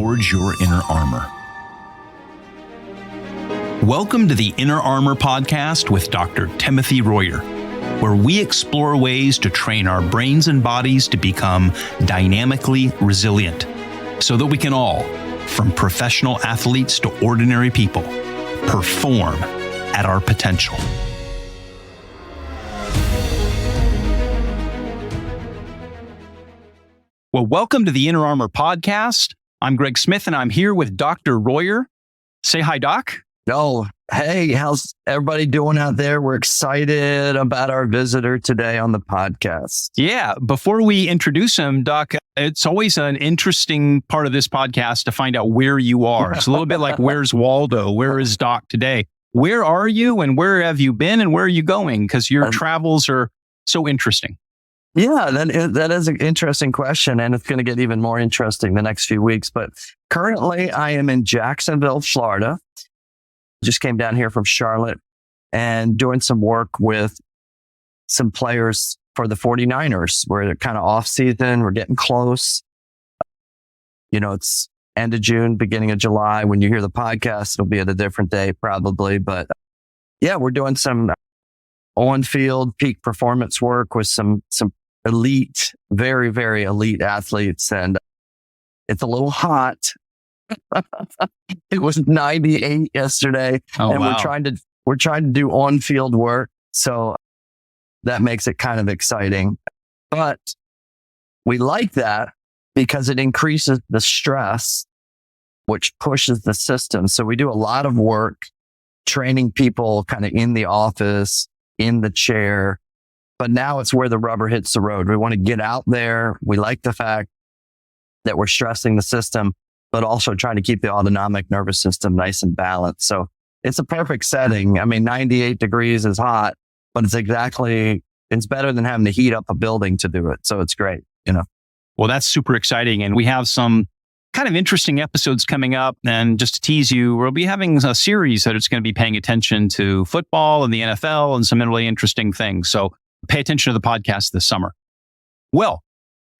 forge your inner armor. Welcome to the Inner Armor Podcast with Dr. Timothy Royer, where we explore ways to train our brains and bodies to become dynamically resilient so that we can all, from professional athletes to ordinary people, perform at our potential. Well, welcome to the Inner Armor Podcast. I'm Greg Smith, and I'm here with Dr. Royer. Say hi, Doc. Oh, hey, how's everybody doing out there? We're excited about our visitor today on the podcast. Yeah, before we introduce him, Doc, it's always an interesting part of this podcast to find out where you are. It's a little bit like, where's Waldo? Where is Doc today? Where are you and where have you been and where are you going? Because your travels are so interesting. Yeah, that is an interesting question, and it's going to get even more interesting the next few weeks. But currently, I am in Jacksonville, Florida. Just came down here from Charlotte and doing some work with some players for the 49ers. We're kind of off season. We're getting close. You know, it's end of June, beginning of July. When you hear the podcast, it'll be at a different day probably. But yeah, we're doing some on-field peak performance work with some elite, very, very elite athletes. And it's a little hot. It was 98 yesterday. Oh, and wow. we're trying to do on-field work. So that makes it kind of exciting. But we like that because it increases the stress, which pushes the system. So we do a lot of work training people kind of in the office, in the chair, but now it's where the rubber hits the road. We want to get out there. We like the fact that we're stressing the system, but also trying to keep the autonomic nervous system nice and balanced. So it's a perfect setting. I mean, 98 degrees is hot, but it's better than having to heat up a building to do it. So it's great, you know. Well, that's super exciting. And we have some kind of interesting episodes coming up. And just to tease you, we'll be having a series that is going to be paying attention to football and the NFL and some really interesting things. So pay attention to the podcast this summer. Well,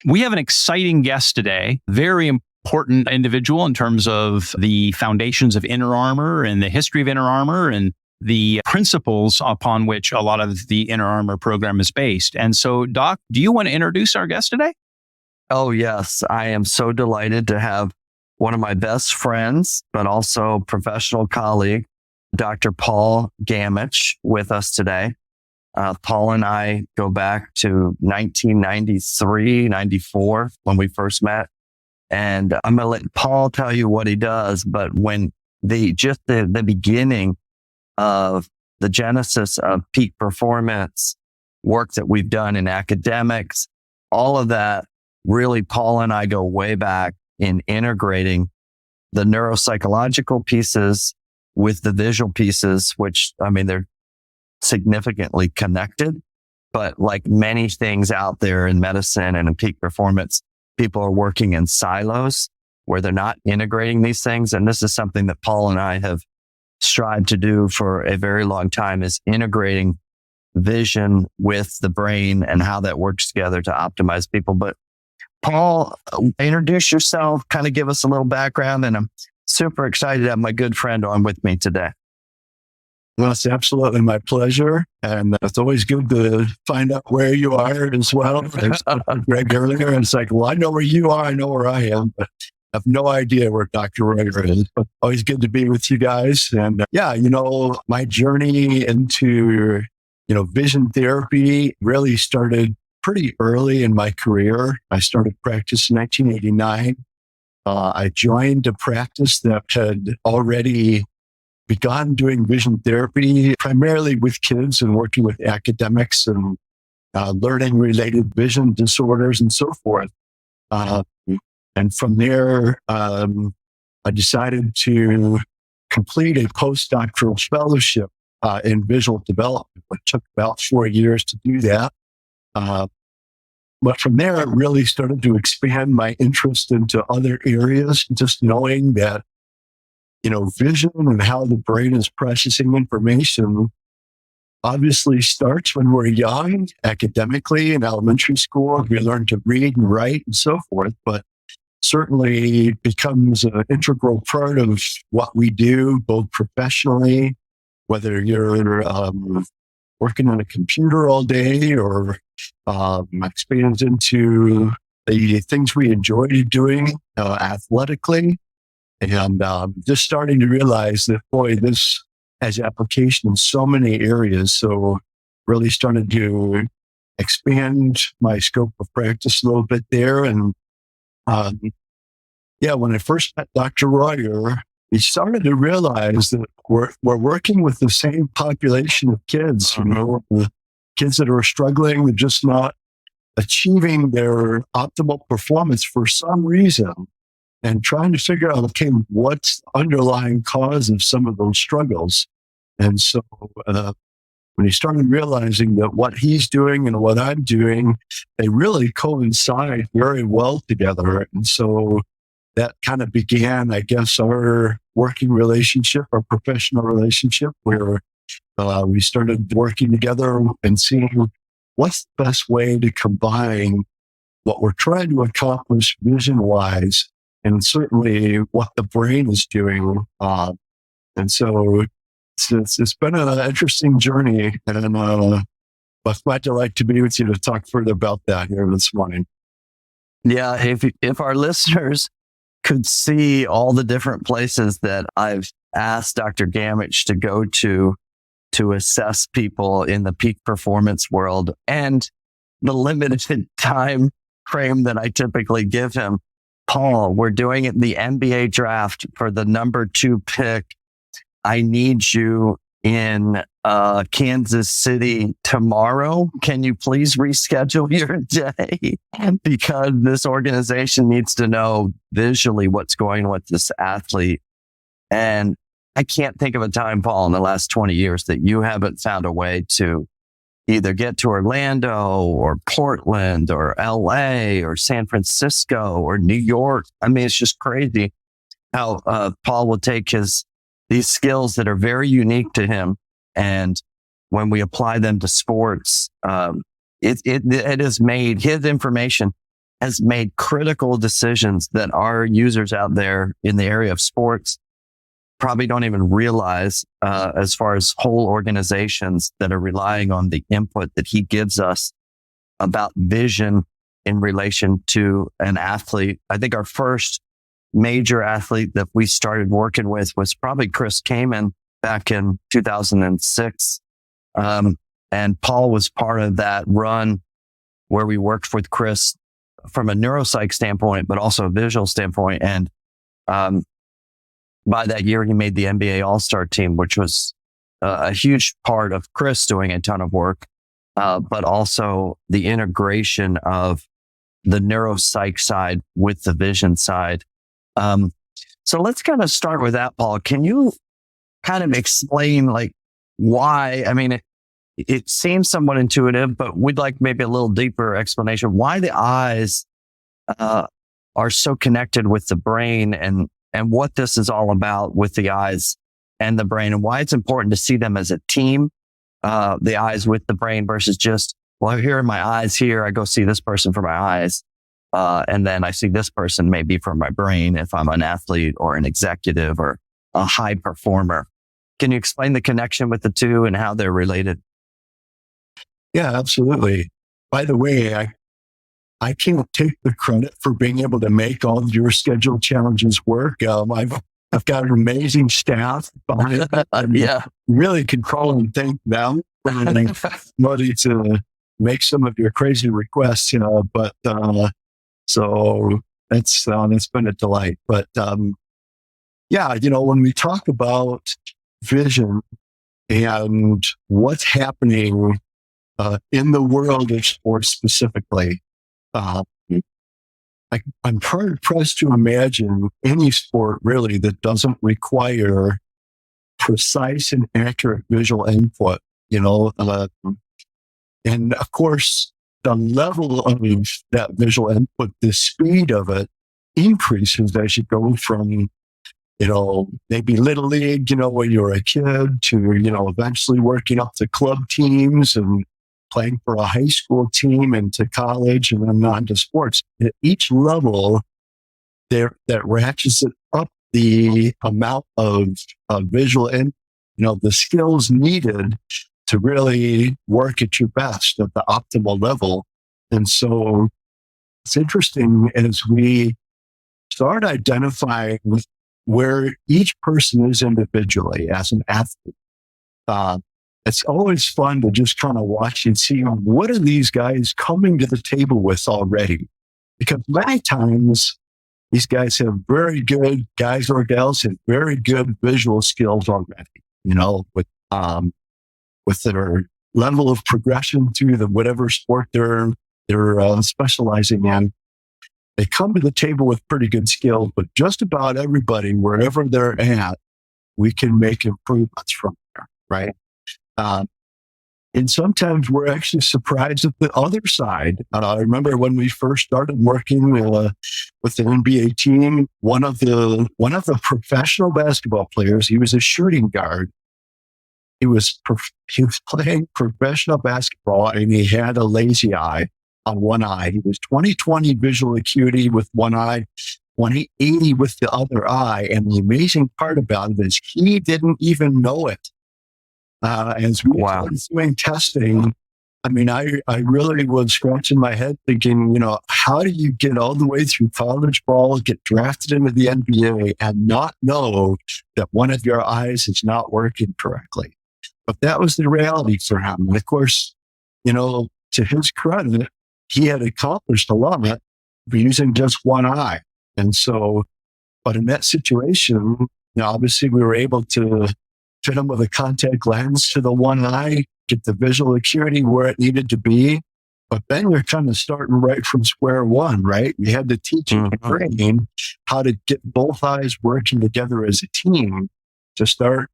we have an exciting guest today, very important individual in terms of the foundations of inner armor and the history of inner armor and the principles upon which a lot of the inner armor program is based. And so, Doc, do you want to introduce our guest today? Oh, yes. I am so delighted to have one of my best friends, but also professional colleague, Dr. Paul Gammage, with us today. Paul and I go back to 1993, 94 when we first met. And I'm going to let Paul tell you what he does. But when the beginning of the genesis of peak performance work that we've done in academics, all of that, really, Paul and I go way back in integrating the neuropsychological pieces with the visual pieces, which, I mean, they're significantly connected. But like many things out there in medicine and in peak performance, people are working in silos where they're not integrating these things. And this is something that Paul and I have strived to do for a very long time, is integrating vision with the brain and how that works together to optimize people. But Paul, introduce yourself, kind of give us a little background, and I'm super excited to have my good friend on with me today. Well, it's absolutely my pleasure. And it's always good to find out where you are as well. There's Greg earlier, and it's like, well, I know where you are, I know where I am, but I have no idea where Dr. Royer is. But always good to be with you guys. And yeah, you know, my journey into, vision therapy really started pretty early in my career. I started practice in 1989. I joined a practice that had already begun doing vision therapy, primarily with kids and working with academics and learning related vision disorders and so forth. And from there, I decided to complete a postdoctoral fellowship in visual development. It took about 4 years to do that. But from there, it really started to expand my interest into other areas, just knowing that, vision and how the brain is processing information obviously starts when we're young, academically in elementary school. We learn to read and write and so forth. But certainly becomes an integral part of what we do, both professionally, whether you're working on a computer all day or expands into the things we enjoy doing athletically. And just starting to realize that, boy, this has application in so many areas. So really started to expand my scope of practice a little bit there. And when I first met Dr. Royer, we started to realize that we're working with the same population of kids, the kids that are struggling with just not achieving their optimal performance for some reason, and trying to figure out, okay, what's the underlying cause of some of those struggles. And so when he started realizing that what he's doing and what I'm doing, they really coincide very well together. And so that kind of began, I guess, our working relationship, our professional relationship, where we started working together and seeing what's the best way to combine what we're trying to accomplish vision-wise and certainly what the brain is doing. And so it's been an interesting journey, and it's my delight to be with you to talk further about that here this morning. Yeah, if our listeners could see all the different places that I've asked Dr. Gammage to go to assess people in the peak performance world and the limited time frame that I typically give him. Paul, we're doing it the NBA draft for the number 2 pick. I need you in Kansas City tomorrow. Can you please reschedule your day? Because this organization needs to know visually what's going on with this athlete. And I can't think of a time, Paul, in the last 20 years that you haven't found a way to either get to Orlando or Portland or LA or San Francisco or New York. I mean, it's just crazy how Paul will take these skills that are very unique to him, and when we apply them to sports, it has made, his information has made critical decisions that our users out there in the area of sports probably don't even realize, as far as whole organizations that are relying on the input that he gives us about vision in relation to an athlete. I think our first major athlete that we started working with was probably Chris Kamen back in 2006. And Paul was part of that run where we worked with Chris from a neuropsych standpoint, but also a visual standpoint. And by that year, he made the NBA All-Star team, which was a huge part of Chris doing a ton of work, but also the integration of the neuropsych side with the vision side. So let's kind of start with that, Paul. Can you kind of explain like why? I mean, it seems somewhat intuitive, but we'd like maybe a little deeper explanation why the eyes are so connected with the brain, and what this is all about with the eyes and the brain, and why it's important to see them as a team, the eyes with the brain versus just, well, here are my eyes here. I go see this person for my eyes. And then I see this person maybe for my brain if I'm an athlete or an executive or a high performer. Can you explain the connection with the two and how they're related? Yeah, absolutely. By the way, I can't take the credit for being able to make all of your scheduled challenges work. I've got an amazing staff behind it. Yeah, really can call and thank them ready to make some of your crazy requests, but so that's been a delight. But when we talk about vision and what's happening in the world of sports specifically, I'm hard pressed to imagine any sport really that doesn't require precise and accurate visual input, and of course, the level of that visual input, the speed of it increases as you go from, maybe little league, when you're a kid to, eventually working up to club teams and playing for a high school team and to college and then on to sports. At each level, that ratchets it up the amount of visual and, the skills needed to really work at your best at the optimal level. And so it's interesting as we start identifying where each person is individually as an athlete. It's always fun to just kind of watch and see what are these guys coming to the table with already? Because many times these guys have very good, guys or gals have very good visual skills already, with their level of progression through whatever sport they're specializing in. They come to the table with pretty good skills, but just about everybody, wherever they're at, we can make improvements from there, right? And sometimes we're actually surprised at the other side. I remember when we first started working with the NBA team, one of the professional basketball players, he was a shooting guard. He was playing professional basketball and he had a lazy eye on one eye. He was 20/20 visual acuity with one eye, 20/80 with the other eye. And the amazing part about it is he didn't even know it. As we were doing testing, I really was scratching my head thinking, how do you get all the way through college ball, get drafted into the NBA and not know that one of your eyes is not working correctly? But that was the reality for him. And of course, to his credit, he had accomplished a lot using just one eye. And so, but in that situation, obviously we were able to fit him with a contact lens to the one eye, get the visual acuity where it needed to be. But then you're kind of starting right from square one, right? You had to teach your brain how to get both eyes working together as a team to start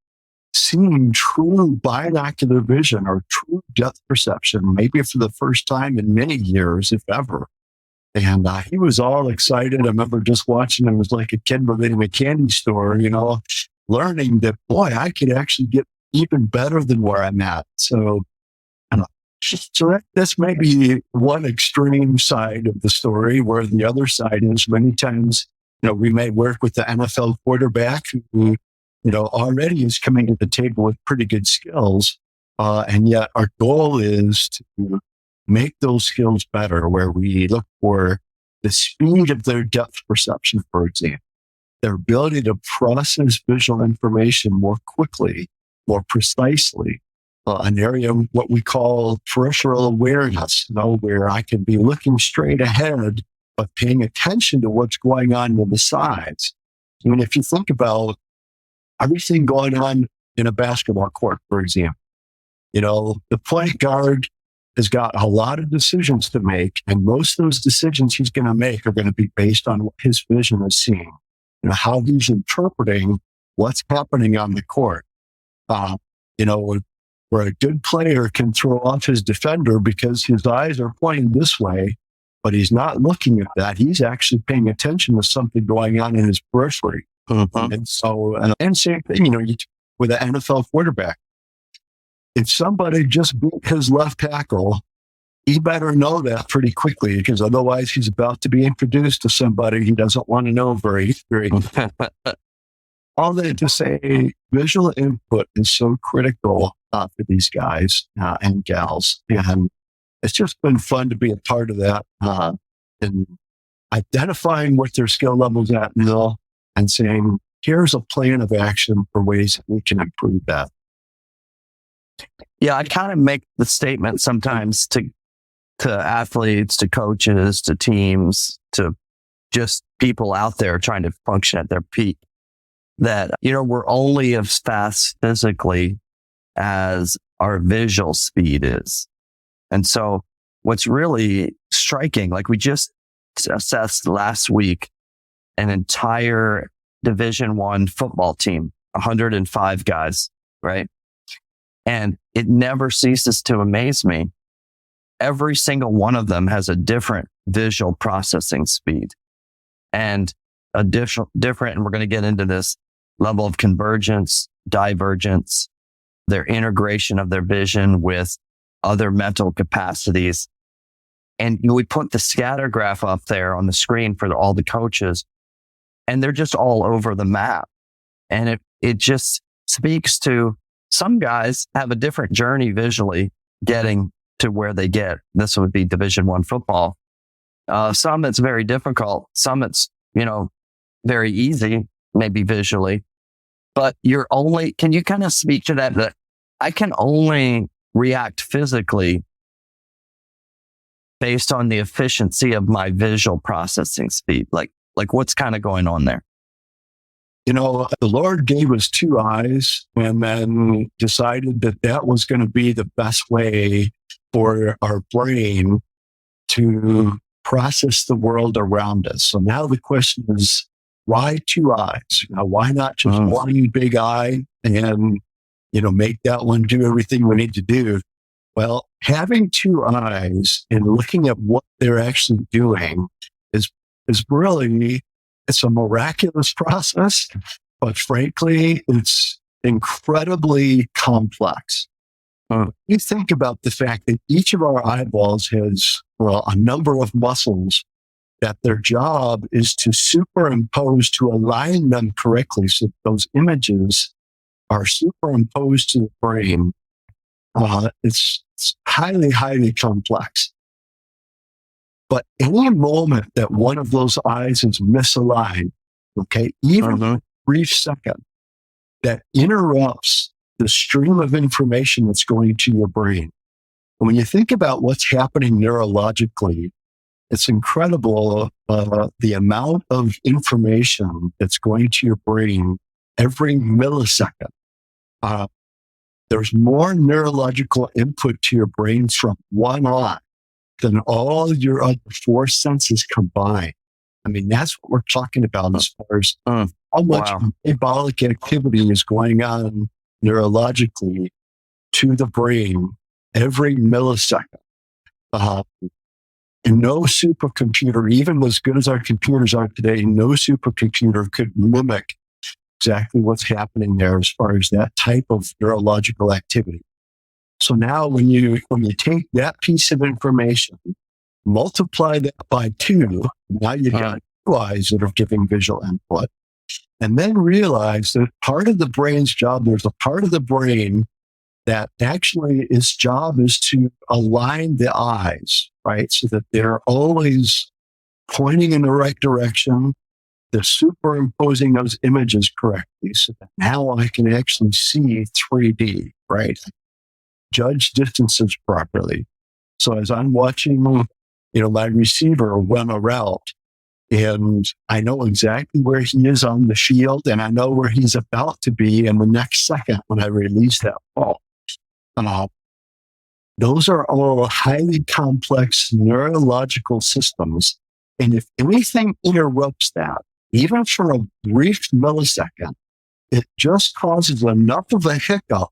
seeing true binocular vision or true depth perception, maybe for the first time in many years, if ever. And he was all excited. I remember just watching him. It was like a kid in a candy store, learning that, boy, I could actually get even better than where I'm at. So that's maybe one extreme side of the story, where the other side is many times, we may work with the NFL quarterback who, already is coming to the table with pretty good skills. And yet our goal is to make those skills better, where we look for the speed of their depth perception, for example, their ability to process visual information more quickly, more precisely, an area of what we call peripheral awareness, where I can be looking straight ahead, but paying attention to what's going on the sides. If you think about everything going on in a basketball court, for example, the point guard has got a lot of decisions to make, and most of those decisions he's going to make are going to be based on what his vision is seeing, how he's interpreting what's happening on the court. Where a good player can throw off his defender because his eyes are pointing this way, but he's not looking at that. He's actually paying attention to something going on in his periphery. And so, and same thing, with an NFL quarterback. If somebody just beat his left tackle, he better know that pretty quickly, because otherwise he's about to be introduced to somebody he doesn't want to know very. All that to say, visual input is so critical for these guys and gals. And it's just been fun to be a part of that and identifying what their skill level's at now and saying, here's a plan of action for ways that we can improve that. Yeah, I kind of make the statement sometimes to athletes, to coaches, to teams, to just people out there trying to function at their peak, that, we're only as fast physically as our visual speed is. And so what's really striking, like we just assessed last week, an entire Division I football team, 105 guys, right? And it never ceases to amaze me. Every single one of them has a different visual processing speed and a different, and we're going to get into this, level of convergence, divergence, their integration of their vision with other mental capacities. And we put the scatter graph up there on the screen for all the coaches. and they're just all over the map. And it just speaks to some guys have a different journey visually getting to where they get. This would be Division I football. Some it's very difficult. Some it's, very easy, maybe visually. But can you kind of speak to that I can only react physically based on the efficiency of my visual processing speed? Like what's kind of going on there? The Lord gave us two eyes and then decided that was going to be the best way for our brain to process the world around us. So now the question is, why two eyes? Why not just one big eye and, make that one do everything we need to do? Well, having two eyes and looking at what they're actually doing is really, it's a miraculous process, but frankly, it's incredibly complex. You think about the fact that each of our eyeballs has, a number of muscles that their job is to superimpose, to align them correctly so that those images are superimposed to the brain. It's highly, highly complex. But any moment that one of those eyes is misaligned, even a brief second, that interrupts the stream of information that's going to your brain. And when you think about what's happening neurologically, it's incredible the amount of information that's going to your brain every millisecond. There's more neurological input to your brain from one eye than all your other four senses combined. I mean, that's what we're talking about as far as how much metabolic activity is going on neurologically to the brain every millisecond. And no supercomputer, even as good as our computers are today, no supercomputer could mimic exactly what's happening there as far as that type of neurological activity. So now when you take that piece of information, multiply that by 2, now you've got 2 eyes that are giving visual input, and then realize that part of the brain's job, there's a part of the brain that actually its job is to align the eyes, right? So that they're always pointing in the right direction. They're superimposing those images correctly so that now I can actually see 3D, right? Judge distances properly. So as I'm watching, my receiver run a route, and I know exactly where he is on the field, and I know where he's about to be in the next second when I release that ball. Those are all highly complex neurological systems. And if anything interrupts that, even for a brief millisecond, it just causes enough of a hiccup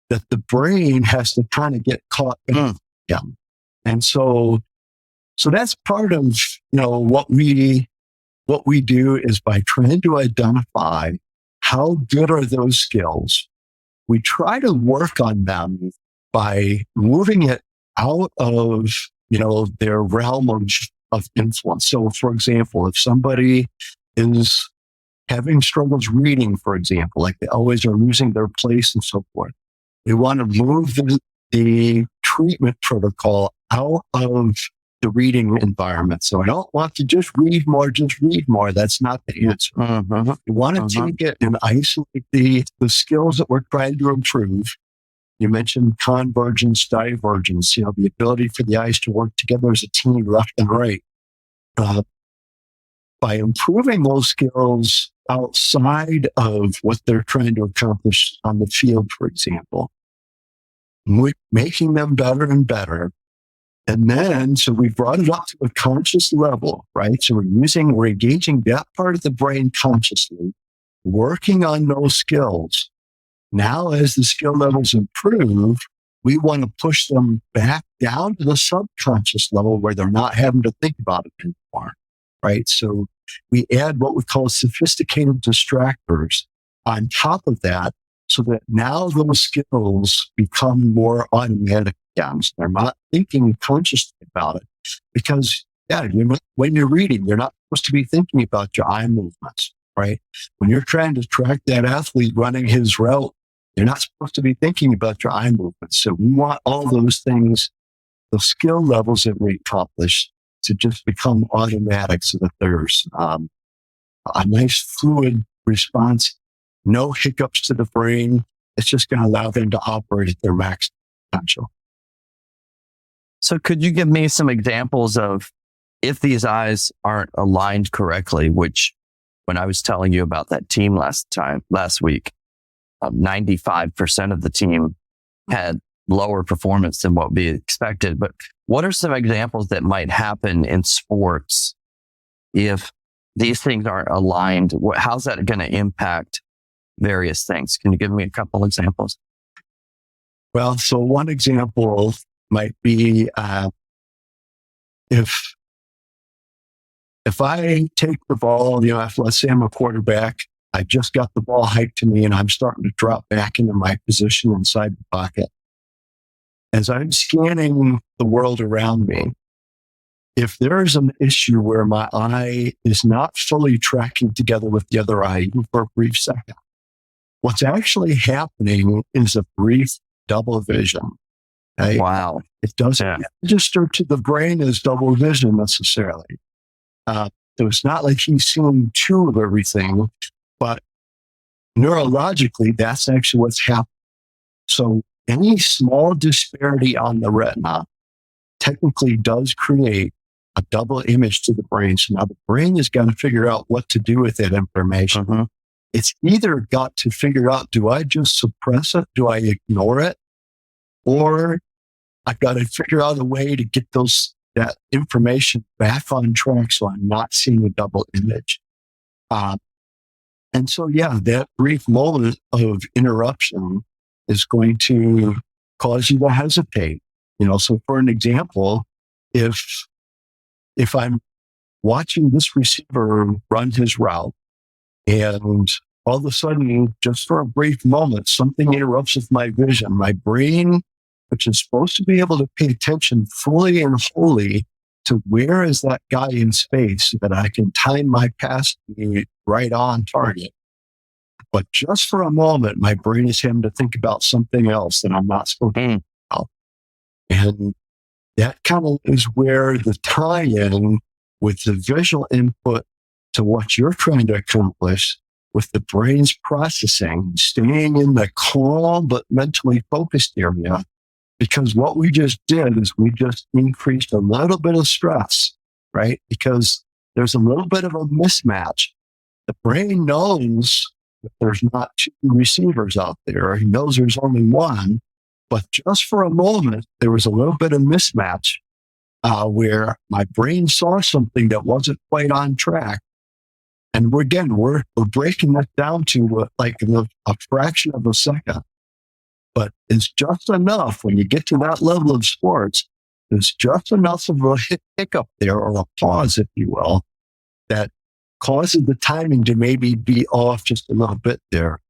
that the brain has to kind of get caught in again. And so that's part of, what we do is by trying to identify how good are those skills. We try to work on them by moving it out of, their realm of influence. So for example, if somebody is having struggles reading, for example, like they always are losing their place and so forth, we want to move the treatment protocol out of the reading environment. So I don't want to just read more. That's not the answer. You want to take it and isolate the skills that we're trying to improve. You mentioned convergence, divergence, the ability for the eyes to work together as a team, left and right. By improving those skills outside of what they're trying to accomplish on the field, for example, making them better and better. And then, so we brought it up to a conscious level, right? So we're engaging that part of the brain consciously, working on those skills. Now, as the skill levels improve, we want to push them back down to the subconscious level where they're not having to think about it anymore, right? So we add what we call sophisticated distractors on top of that, so that now those skills become more automatic again. So they're not thinking consciously about it, because Yeah, when you're reading, you're not supposed to be thinking about your eye movements, right? When you're trying to track that athlete running his route, you're not supposed to be thinking about your eye movements. So we want all those things, the skill levels that we accomplish, to just become automatic so that there's a nice fluid response, no hiccups to the brain. It's just going to allow them to operate at their max potential. So could you give me some examples of if these eyes aren't aligned correctly, which when I was telling you about that team last week, 95% of the team had lower performance than what we expected. But what are some examples that might happen in sports if these things aren't aligned? How's that going to impact various things? Can you give me a couple examples? Well, so one example might be if I take the ball, let's say I'm a quarterback, I just got the ball hiked to me and I'm starting to drop back into my position inside the pocket. As I'm scanning the world around me, if there is an issue where my eye is not fully tracking together with the other eye, even for a brief second, what's actually happening is a brief double vision. Okay? Wow. It doesn't register to the brain as double vision necessarily. So it's not like he's seeing two of everything, but neurologically, that's actually what's happening. So any small disparity on the retina technically does create a double image to the brain. So now the brain has got to figure out what to do with that information. Mm-hmm. It's either got to figure out, do I just suppress it? Do I ignore it? Or I've got to figure out a way to get that information back on track so I'm not seeing a double image. And so, that brief moment of interruption is going to cause you to hesitate. So for an example, if I'm watching this receiver run his route and all of a sudden, just for a brief moment, something interrupts with my vision, my brain, which is supposed to be able to pay attention fully and wholly to where is that guy in space so that I can time my pass right on target. But just for a moment, my brain is having to think about something else that I'm not supposed to think about. And that kind of is where the tie-in with the visual input to what you're trying to accomplish with the brain's processing, staying in the calm but mentally focused area. Because what we just did is we just increased a little bit of stress, right? Because there's a little bit of a mismatch. The brain knows that there's not two receivers out there. He knows there's only one. But just for a moment, there was a little bit of mismatch where my brain saw something that wasn't quite on track. And we're breaking that down to a fraction of a second. But it's just enough when you get to that level of sports, there's just enough of a hiccup there, or a pause, if you will, that causes the timing to maybe be off just a little bit there.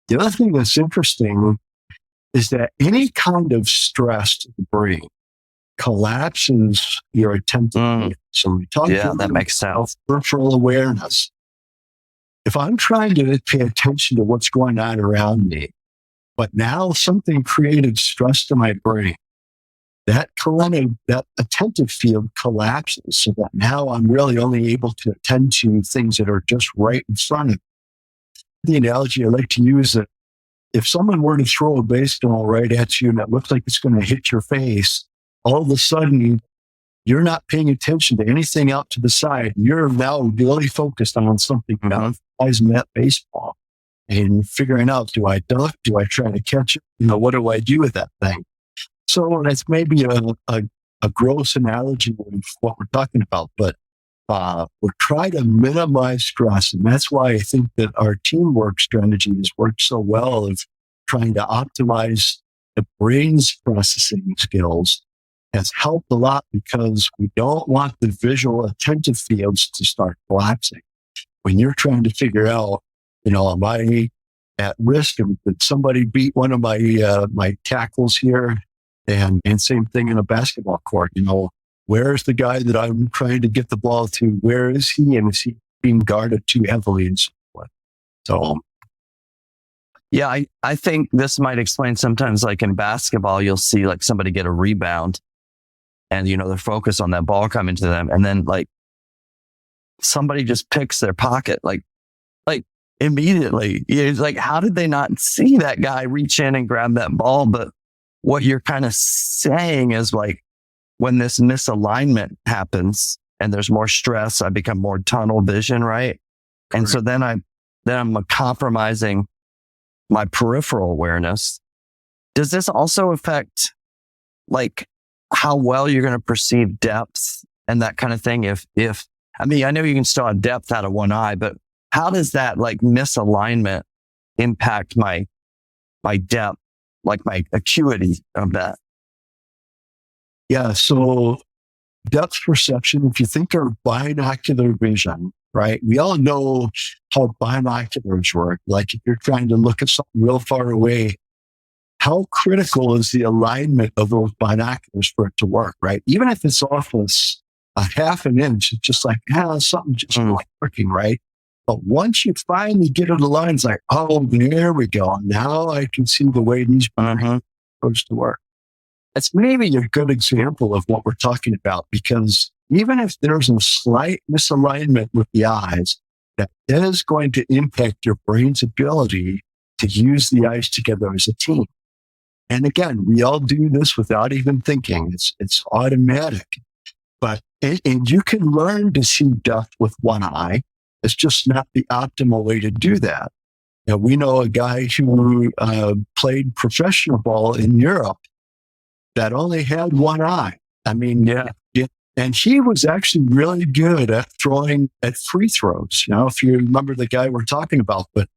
The other thing that's interesting is that any kind of stress to the brain collapses your attention. So we talk about that makes sense. Peripheral awareness. If I'm trying to pay attention to what's going on around me, but now something created stress to my brain, that attentive field collapses so that now I'm really only able to attend to things that are just right in front of me. The analogy I like to use that if someone were to throw a baseball right at you and it looks like it's going to hit your face, all of a sudden you're not paying attention to anything out to the side. You're now really focused on something that flies in that baseball. And figuring out, do I duck? Do I try to catch it? What do I do with that thing? So that's maybe a gross analogy of what we're talking about, but we're trying to minimize stress. And that's why I think that our teamwork strategy has worked so well of trying to optimize the brain's processing skills has helped a lot because we don't want the visual attentive fields to start collapsing. When you're trying to figure out, am I at risk? Did somebody beat one of my tackles here? And same thing in a basketball court. Where's the guy that I'm trying to get the ball to? Where is he? And is he being guarded too heavily and so forth? So, yeah, I think this might explain sometimes, like in basketball, you'll see like somebody get a rebound and, they're focused on that ball coming to them. And then like somebody just picks their pocket, like immediately. It's like, how did they not see that guy reach in and grab that ball? But what you're kind of saying is like, when this misalignment happens and there's more stress, I become more tunnel vision, right? And so then I'm compromising my peripheral awareness. Does this also affect like how well you're going to perceive depth and that kind of thing? I know you can still have depth out of one eye, but how does that like misalignment impact my depth, like my acuity of that? yeah. So depth perception, if you think of binocular vision, right? We all know how binoculars work. Like if you're trying to look at something real far away, how critical is the alignment of those binoculars for it to work, right? Even if it's off a half an inch, it's just like, something just not working, right? But once you finally get it aligned, it's like, oh, there we go. Now I can see the way these are supposed to work. It's maybe a good example of what we're talking about, because even if there's a slight misalignment with the eyes, that is going to impact your brain's ability to use the eyes together as a team. And again, we all do this without even thinking. It's automatic. And you can learn to see depth with one eye. It's just not the optimal way to do that. Now, we know a guy who played professional ball in Europe that only had one eye. I mean, and he was actually really good at throwing at free throws. If you remember the guy we're talking about, but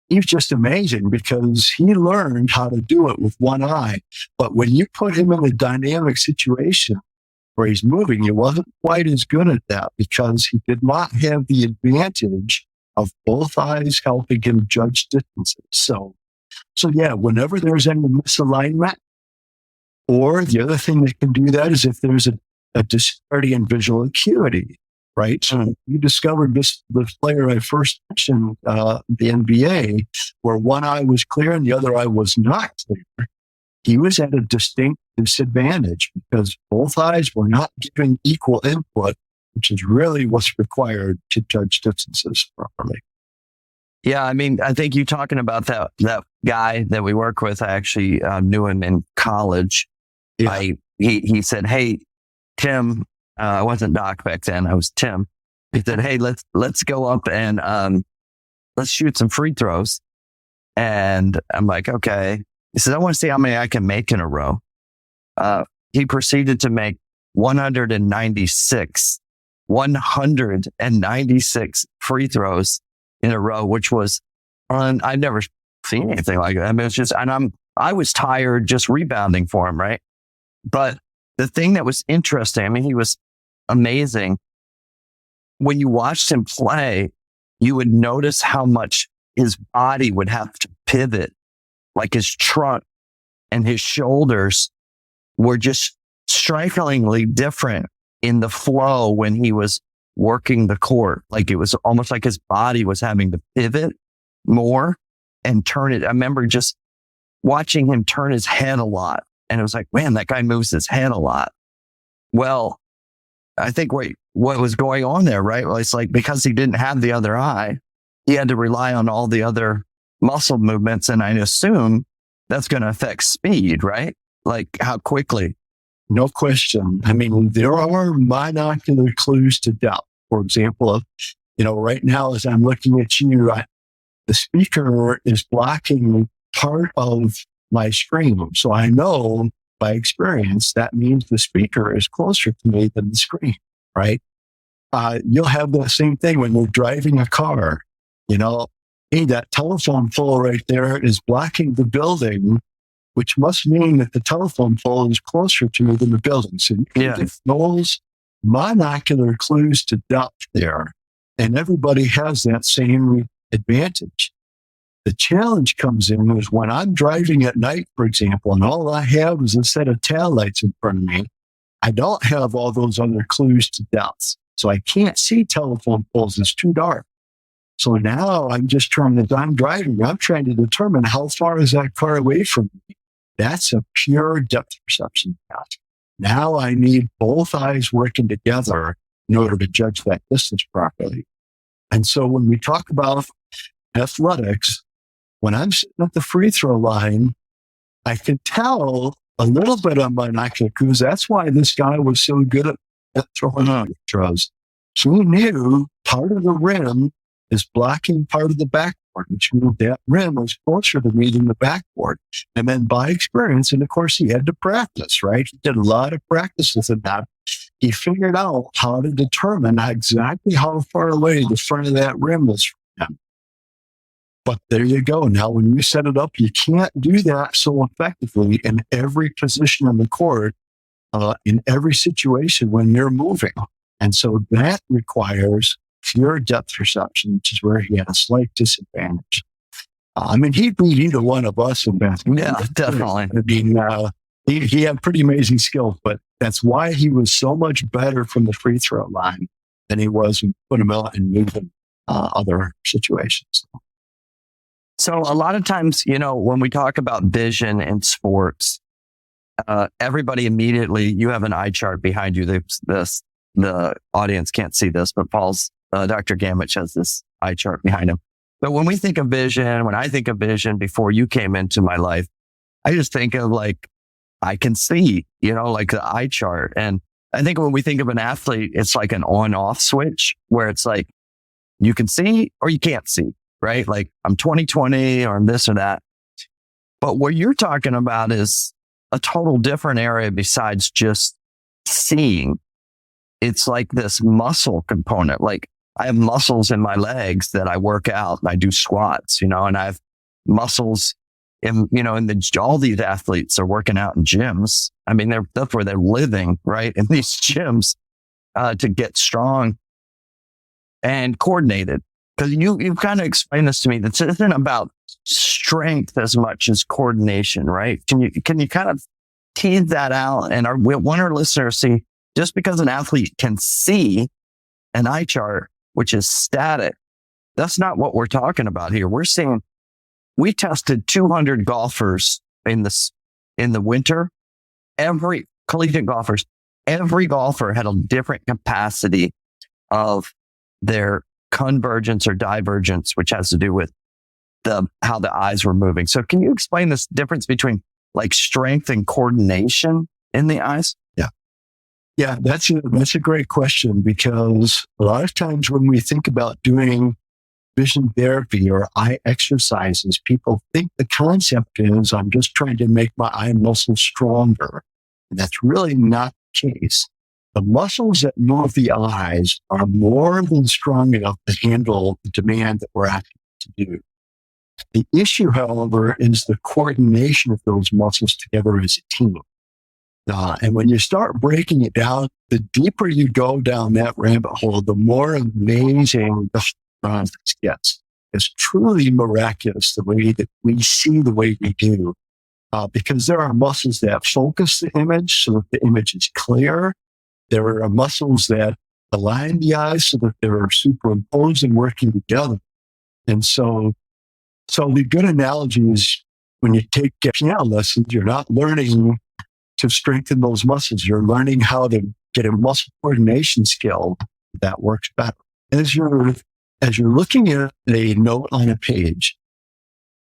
he's just amazing because he learned how to do it with one eye. But when you put him in a dynamic situation where he's moving, he wasn't quite as good at that because he did not have the advantage of both eyes helping him judge distances. So yeah, whenever there's any misalignment, or the other thing that can do that is if there's a disparity in visual acuity, right? So you discovered this player I first mentioned, the NBA, where one eye was clear and the other eye was not clear. He was at a distinct disadvantage because both eyes were not giving equal input, which is really what's required to judge distances properly. Yeah, I mean, I think you talking about that guy that we work with, I actually knew him in college. Yeah. He said, "Hey, Tim," I wasn't Doc back then, I was Tim. He said, "Hey, let's go up and let's shoot some free throws." And I'm like, "Okay." He said, "I want to see how many I can make in a row." He proceeded to make 196 free throws in a row, which was I've never seen anything like that. I mean, it's just, and I was tired just rebounding for him, right? But the thing that was interesting, I mean, he was amazing. When you watched him play, you would notice how much his body would have to pivot, like his trunk and his shoulders were just strikingly different in the flow when he was working the court. Like it was almost like his body was having to pivot more and turn it. I remember just watching him turn his head a lot. And it was like, man, that guy moves his head a lot. Well, I think what was going on there, right? Well, it's like because he didn't have the other eye, he had to rely on all the other muscle movements. And I assume that's going to affect speed, right? Like how quickly. No question. I mean, there are binocular clues to depth. For example, right now as I'm looking at you, the speaker is blocking part of my screen. So I know by experience, that means the speaker is closer to me than the screen, right? You'll have the same thing when you're driving a car. Hey, that telephone pole right there is blocking the building, which must mean that the telephone pole is closer to me than the building. So you can get those binocular clues to depth there. And everybody has that same advantage. The challenge comes in is when I'm driving at night, for example, and all I have is a set of taillights in front of me. I don't have all those other clues to depth. So I can't see telephone poles. It's too dark. So now I'm driving, I'm trying to determine how far is that car away from me. That's a pure depth perception task. Now I need both eyes working together in order to judge that distance properly. And so when we talk about athletics, when I'm sitting at the free throw line, I can tell a little bit on my binocular clues. That's why this guy was so good at throwing free throws. He knew part of the rim is blocking part of the backboard, which means that rim was closer to me than the backboard. And then by experience, and of course he had to practice, right? He did a lot of practices in that. He figured out how to determine exactly how far away the front of that rim was from him. But there you go. Now, when you set it up, you can't do that so effectively in every position on the court, in every situation when you're moving. And so that requires pure depth perception, which is where he had a slight disadvantage. He'd beat either one of us in basketball. Yeah, definitely. He had pretty amazing skills, but that's why he was so much better from the free throw line than he was when you put him out and move in other situations. So a lot of times, when we talk about vision in sports, everybody immediately, you have an eye chart behind you. The audience can't see this, but Dr. Gammage has this eye chart behind him. But when I think of vision before you came into my life, I just think of I can see, like the eye chart. And I think when we think of an athlete, it's like an on-off switch where it's like you can see or you can't see, right? Like I'm 20/20 or I'm this or that. But what you're talking about is a total different area besides just seeing. It's like this muscle component. Like I have muscles in my legs that I work out and I do squats, and I have muscles all these athletes are working out in gyms. That's where they're living, right? In these gyms, to get strong and coordinated. Because you've kind of explained this to me. This isn't about strength as much as coordination, right? Can you kind of tease that out? And we want our listeners to see, just because an athlete can see an eye chart, which is static, that's not what we're talking about here. We're saying we tested 200 golfers in the winter. Every golfer had a different capacity of their convergence or divergence, which has to do with how the eyes were moving. So can you explain this difference between strength and coordination in the eyes? Yeah, that's a great question, because a lot of times when we think about doing vision therapy or eye exercises, people think the concept is I'm just trying to make my eye muscles stronger. And that's really not the case. The muscles that move the eyes are more than strong enough to handle the demand that we're asking to do. The issue, however, is the coordination of those muscles together as a team. And when you start breaking it down, the deeper you go down that rabbit hole, the more amazing the process gets. It's truly miraculous the way that we see the way we do, because there are muscles that focus the image so that the image is clear. There are muscles that align the eyes so that they're superimposed and working together. And so the good analogy is when you take piano lessons, you're not learning to strengthen those muscles. You're learning how to get a muscle coordination skill that works better. As you're looking at a note on a page,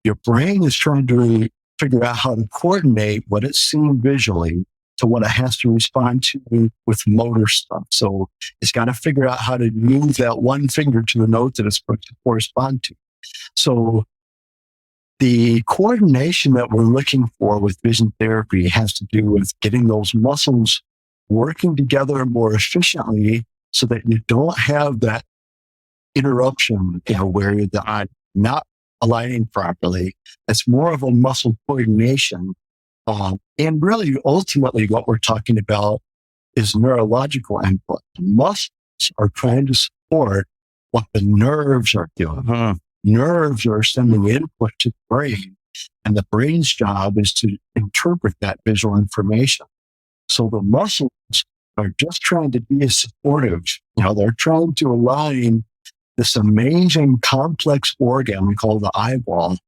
your brain is trying to figure out how to coordinate what it's seeing visually to what it has to respond to with motor stuff. So it's got to figure out how to move that one finger to the note that it's supposed to correspond to. So the coordination that we're looking for with vision therapy has to do with getting those muscles working together more efficiently so that you don't have that interruption, where the eye not aligning properly. It's more of a muscle coordination. And really, ultimately, what we're talking about is neurological input. The muscles are trying to support what the nerves are doing. Nerves are sending input to the brain, and the brain's job is to interpret that visual information. So the muscles are just trying to be supportive. They're trying to align this amazing complex organ called the eyeball.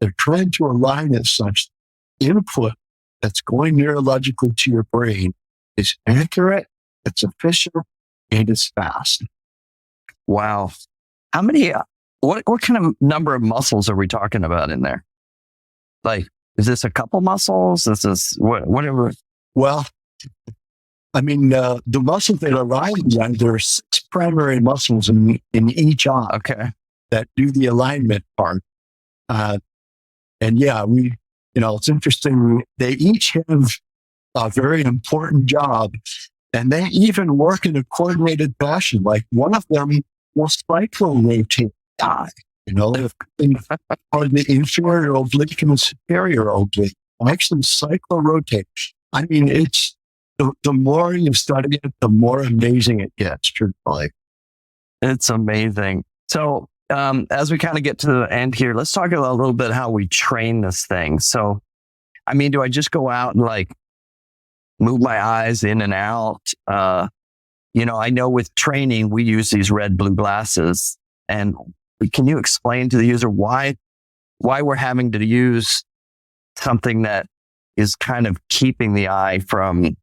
They're trying to align it such input that's going neurologically to your brain is accurate, it's efficient, and it's fast. Wow. How many, what kind of number of muscles are we talking about in there? Like, is this a couple muscles? Is this whatever? Well, the muscles that align, there are 6 primary muscles in each eye that do the alignment part. It's interesting. They each have a very important job, and they even work in a coordinated fashion. Like one of them will cyclo-rotate the eye, on the inferior oblique and the superior oblique. Actually cyclo-rotate. It's the more you study it, the more amazing it gets, truthfully. It's amazing. So as we kind of get to the end here, let's talk about a little bit how we train this thing. So, do I just go out and move my eyes in and out? I know with training, we use these red-blue glasses. And can you explain to the user why we're having to use something that is kind of keeping the eye from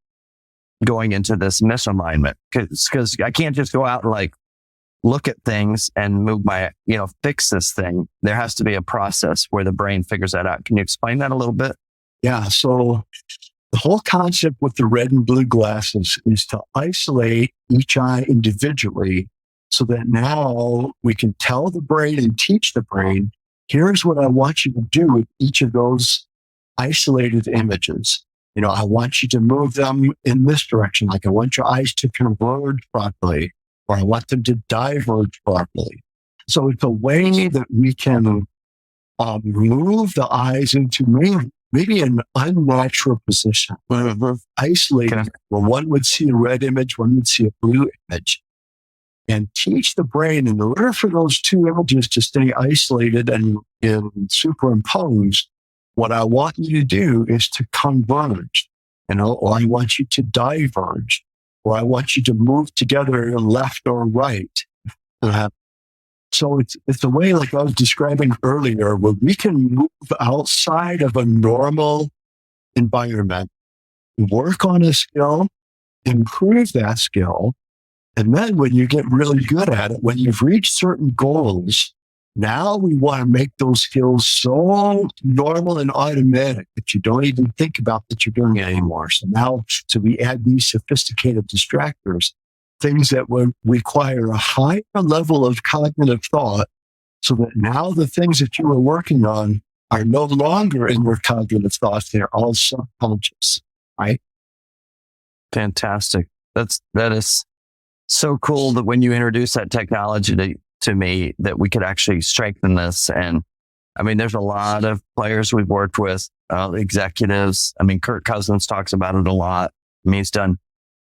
going into this misalignment? Because I can't just go out and look at things and move my, fix this thing. There has to be a process where the brain figures that out. Can you explain that a little bit? Yeah. So the whole concept with the red and blue glasses is to isolate each eye individually so that now we can tell the brain and teach the brain, here's what I want you to do with each of those isolated images. I want you to move them in this direction. Like I want your eyes to converge properly, or I want them to diverge properly. So it's a way that we can move the eyes into maybe an unnatural position, where we're isolated, where one would see a red image, one would see a blue image, and teach the brain in order for those 2 images to stay isolated and superimposed. What I want you to do is to converge, or I want you to diverge, or I want you to move together left or right. So it's a way, like I was describing earlier, where we can move outside of a normal environment, work on a skill, improve that skill. And then when you get really good at it, when you've reached certain goals, now we want to make those skills so normal and automatic that you don't even think about that you're doing it anymore. So we add these sophisticated distractors, things that would require a higher level of cognitive thought, so that now the things that you were working on are no longer in your cognitive thoughts. They're all subconscious, right? Fantastic. That is so cool that when you introduce that technology to me, that we could actually strengthen this. And there's a lot of players we've worked with, executives. Kirk Cousins talks about it a lot. He's done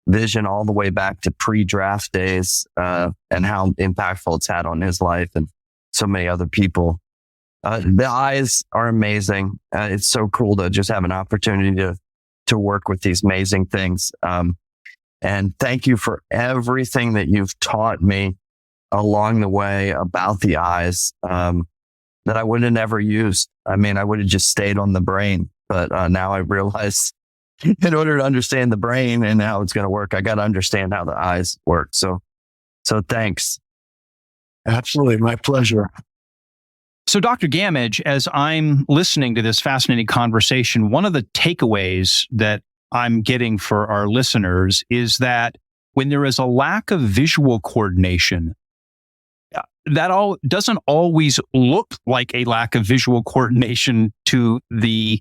vision all the way back to pre-draft days, and how impactful it's had on his life and so many other people. The eyes are amazing. It's so cool to just have an opportunity to work with these amazing things. And thank you for everything that you've taught me along the way about the eyes, that I would have never used. I would have just stayed on the brain, but now I realize in order to understand the brain and how it's going to work, I got to understand how the eyes work. So thanks. Absolutely. My pleasure. So Dr. Gammage, as I'm listening to this fascinating conversation, one of the takeaways that I'm getting for our listeners is that when there is a lack of visual coordination, that all doesn't always look like a lack of visual coordination to the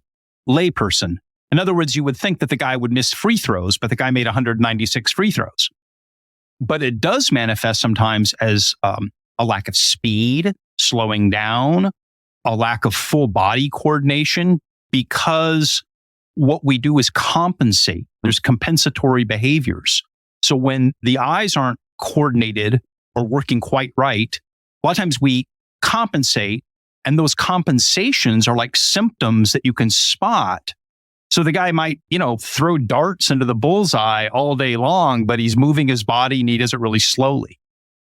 layperson. In other words, you would think that the guy would miss free throws, but the guy made 196 free throws. But it does manifest sometimes as a lack of speed, slowing down, a lack of full body coordination, because what we do is compensate. There's compensatory behaviors. So when the eyes aren't coordinated or working quite right, a lot of times we compensate, and those compensations are like symptoms that you can spot So the guy might, throw darts into the bullseye all day long, but he's moving his body and he does it really slowly.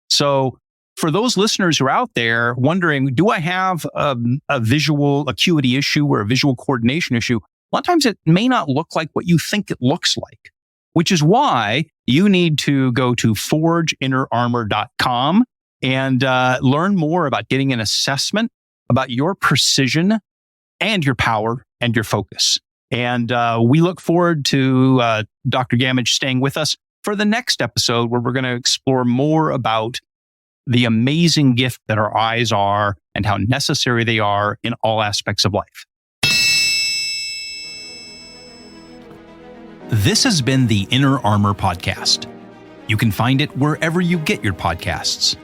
So for those listeners who are out there wondering, do I have a visual acuity issue or a visual coordination issue? A lot of times it may not look like what you think it looks like, which is why you need to go to forgeinnerarmor.com and learn more about getting an assessment about your precision and your power and your focus. And we look forward to Dr. Gammage staying with us for the next episode, where we're going to explore more about the amazing gift that our eyes are and how necessary they are in all aspects of life. This has been the Inner Armor Podcast. You can find it wherever you get your podcasts.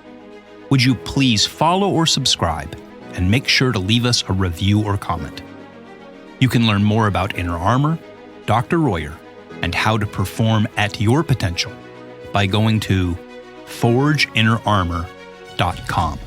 Would you please follow or subscribe, and make sure to leave us a review or comment. You can learn more about Inner Armor, Dr. Royer, and how to perform at your potential by going to forgeinnerarmor.com.